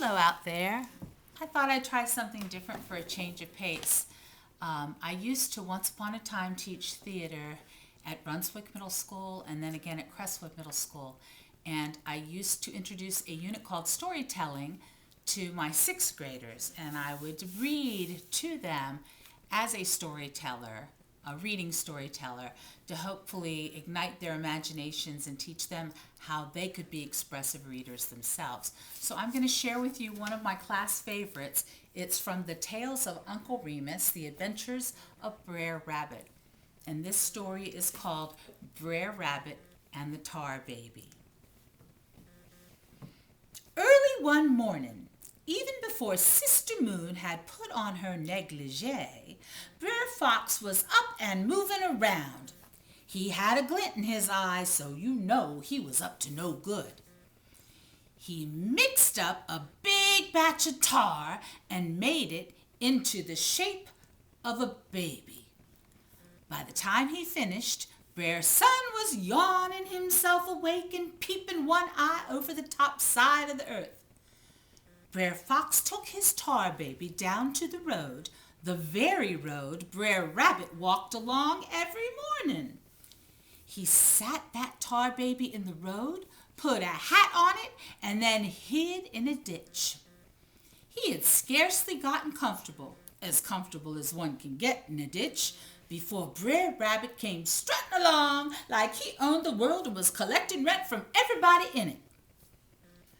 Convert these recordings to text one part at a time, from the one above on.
Hello out there. I thought I'd try something different for a change of pace. I used to once upon a time teach theater at Brunswick Middle School and then again at Crestwood Middle School. And I used to introduce a unit called storytelling to my sixth graders, and I would read to them as a storyteller, a reading storyteller, to hopefully ignite their imaginations and teach them how they could be expressive readers themselves. So I'm going to share with you one of my class favorites. It's from the Tales of Uncle Remus, The Adventures of Brer Rabbit. And this story is called Brer Rabbit and the Tar Baby. Early one morning, even before Sister Moon had put on her negligee, Brer Fox was up and moving around. He had a glint in his eye, so you know he was up to no good. He mixed up a big batch of tar and made it into the shape of a baby. By the time he finished, Brer's son was yawning himself awake and peeping one eye over the top side of the earth. Brer Fox took his tar baby down to the road, the very road Brer Rabbit walked along every morning. He sat that tar baby in the road, put a hat on it, and then hid in a ditch. He had scarcely gotten comfortable as one can get in a ditch, before Brer Rabbit came strutting along like he owned the world and was collecting rent from everybody in it.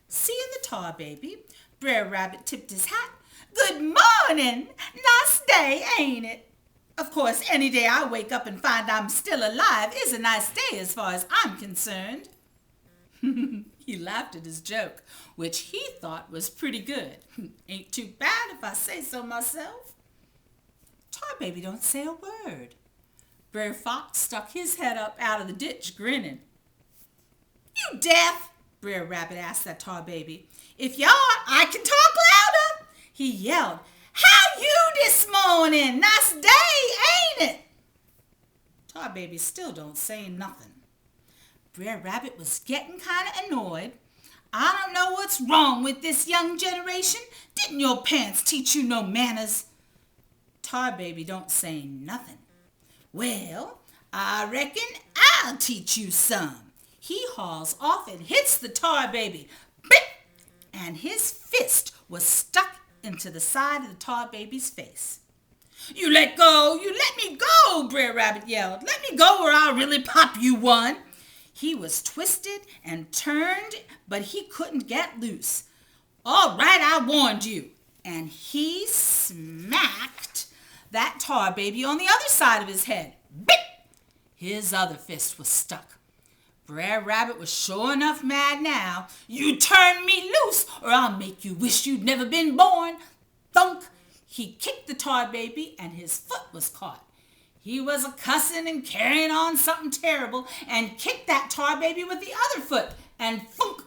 Seeing the tar baby, Brer Rabbit tipped his hat. "Good morning! Nice day, ain't it? Of course, any day I wake up and find I'm still alive is a nice day as far as I'm concerned." He laughed at his joke, which he thought was pretty good. "Ain't too bad if I say so myself." Tar Baby don't say a word. Brer Fox stuck his head up out of the ditch, grinning. "You deaf?" Brer Rabbit asked that Tar Baby. "If you are, I can talk louder." He yelled, "How you this morning? Nice day, ain't it?" Tar Baby still don't say nothing. Brer Rabbit was getting kind of annoyed. "I don't know what's wrong with this young generation. Didn't your parents teach you no manners?" Tar Baby don't say nothing. "Well, I reckon I'll teach you some." He hauls off and hits the Tar Baby. Bip! And his fist was stuck into the side of the Tar Baby's face. "You let go! You let me go!" Brer Rabbit yelled. "Let me go or I'll really pop you one." He was twisted and turned, but he couldn't get loose. "All right, I warned you." And he smacked that Tar Baby on the other side of his head. Bip! His other fist was stuck. Brer Rabbit was sure enough mad now. "You turn me loose or I'll make you wish you'd never been born." Thunk! He kicked the Tar Baby and his foot was caught. He was a-cussing and carrying on something terrible and kicked that Tar Baby with the other foot, and thunk!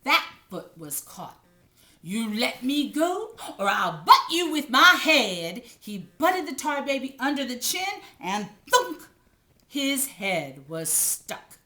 That foot was caught. "You let me go or I'll butt you with my head." He butted the Tar Baby under the chin and thunk! His head was stuck.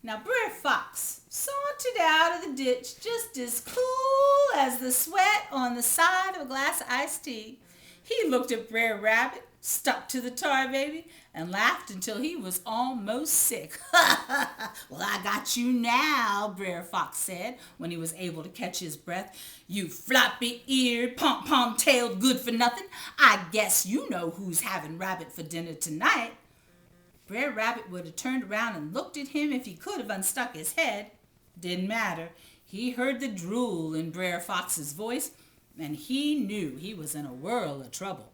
Now Brer Fox sauntered out of the ditch just as cool as the sweat on the side of a glass of iced tea. He looked at Brer Rabbit, stuck to the Tar Baby, and laughed until he was almost sick. "Well, I got you now," Brer Fox said when he was able to catch his breath. "You floppy-eared, pom-pom-tailed good-for-nothing. I guess you know who's having rabbit for dinner tonight." Brer Rabbit would have turned around and looked at him if he could have unstuck his head. Didn't matter. He heard the drool in Brer Fox's voice, and he knew he was in a whirl of trouble.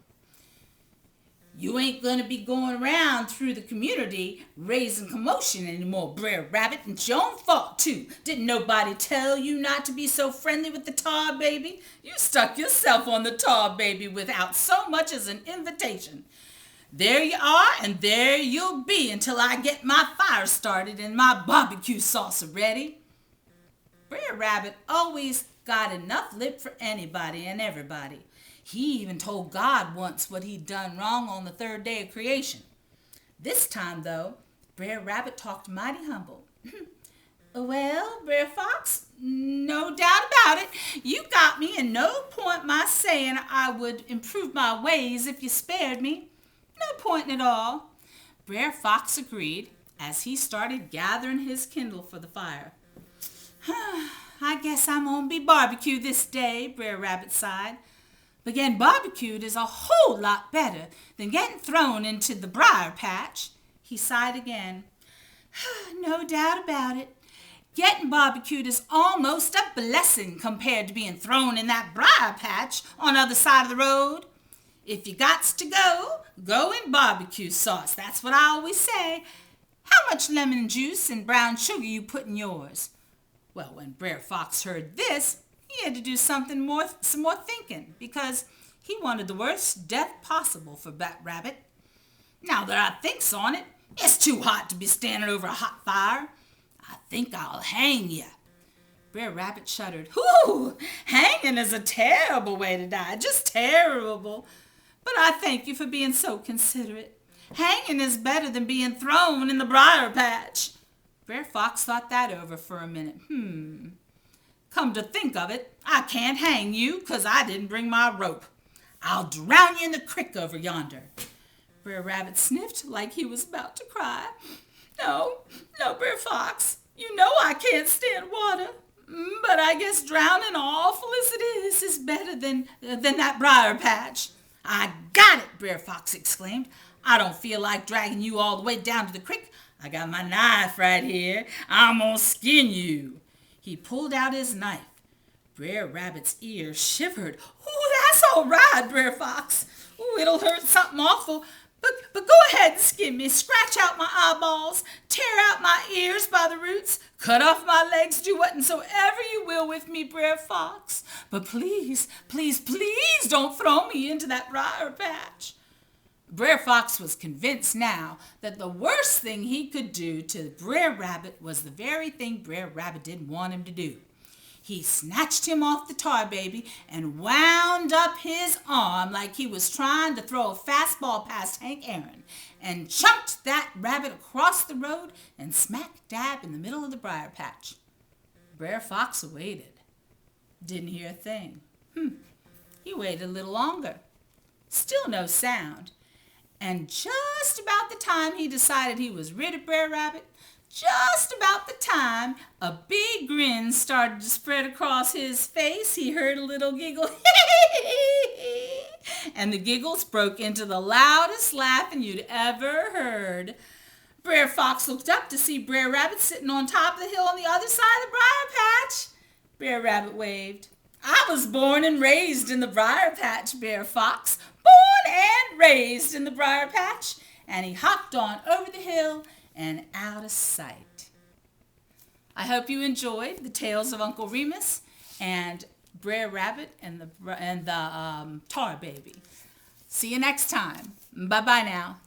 "You ain't going to be going around through the community raising commotion anymore, Brer Rabbit. It's your own fault, too. Didn't nobody tell you not to be so friendly with the Tar Baby? You stuck yourself on the Tar Baby without so much as an invitation. There you are, and there you'll be until I get my fire started and my barbecue sauce ready." Brer Rabbit always got enough lip for anybody and everybody. He even told God once what he'd done wrong on the third day of creation. This time, though, Brer Rabbit talked mighty humble. "Well, Brer Fox, no doubt about about it. You got me, and no point my saying I would improve my ways if you spared me. No point at all. Brer Fox agreed as he started gathering his kindle for the fire. I guess I'm gonna be barbecued this day, Brer Rabbit sighed. But getting barbecued is a whole lot better than getting thrown into the briar patch. He sighed again. No doubt about it. Getting barbecued is almost a blessing compared to being thrown in that briar patch on the other side of the road. If you gots to go, go in barbecue sauce. That's what I always say. How much lemon juice and brown sugar you put in yours? Well, when Brer Fox heard this, he had to do some more thinking, because he wanted the worst death possible for Brer Rabbit. Now that I thinks on it, it's too hot to be standing over a hot fire. I think I'll hang you. Brer Rabbit shuddered. Whew! Hanging is a terrible way to die, just terrible. But I thank you for being so considerate. Hanging is better than being thrown in the briar patch. Brer Fox thought that over for a minute. Come to think of it, I can't hang you 'cause I didn't bring my rope. I'll drown you in the creek over yonder. Brer Rabbit sniffed like he was about to cry. No, Brer Fox, you know I can't stand water. But I guess drowning, awful as it is better than that briar patch. I got it, Brer Fox exclaimed. I don't feel like dragging you all the way down to the creek. I got my knife right here. I'm gonna skin you. He pulled out his knife. Brer Rabbit's ears shivered. Ooh, that's all right, Brer Fox. Ooh, it'll hurt something awful. But go ahead and skin me. Scratch out my eyeballs. Tear out my ears by the roots. Cut off my legs. Do whatsoever you will with me, Brer Fox. But please, please, please don't throw me into that briar patch. Brer Fox was convinced now that the worst thing he could do to Brer Rabbit was the very thing Brer Rabbit didn't want him to do. He snatched him off the tar baby and wound up his arm like he was trying to throw a fastball past Hank Aaron, and chunked that rabbit across the road and smack dab in the middle of the briar patch. Brer Fox waited. Didn't hear a thing. He waited a little longer. Still no sound. And just about the time he decided he was rid of Brer Rabbit, just about the time a big grin started to spread across his face, he heard a little giggle. And the giggles broke into the loudest laughing you'd ever heard. Brer Fox looked up to see Brer Rabbit sitting on top of the hill on the other side of the briar patch. Brer Rabbit waved. I was born and raised in the briar patch, Brer Fox. Born and raised in the briar patch. And he hopped on over the hill and out of sight. I hope you enjoyed the tales of Uncle Remus and Brer Rabbit and the tar baby. See you next time. Bye-bye now.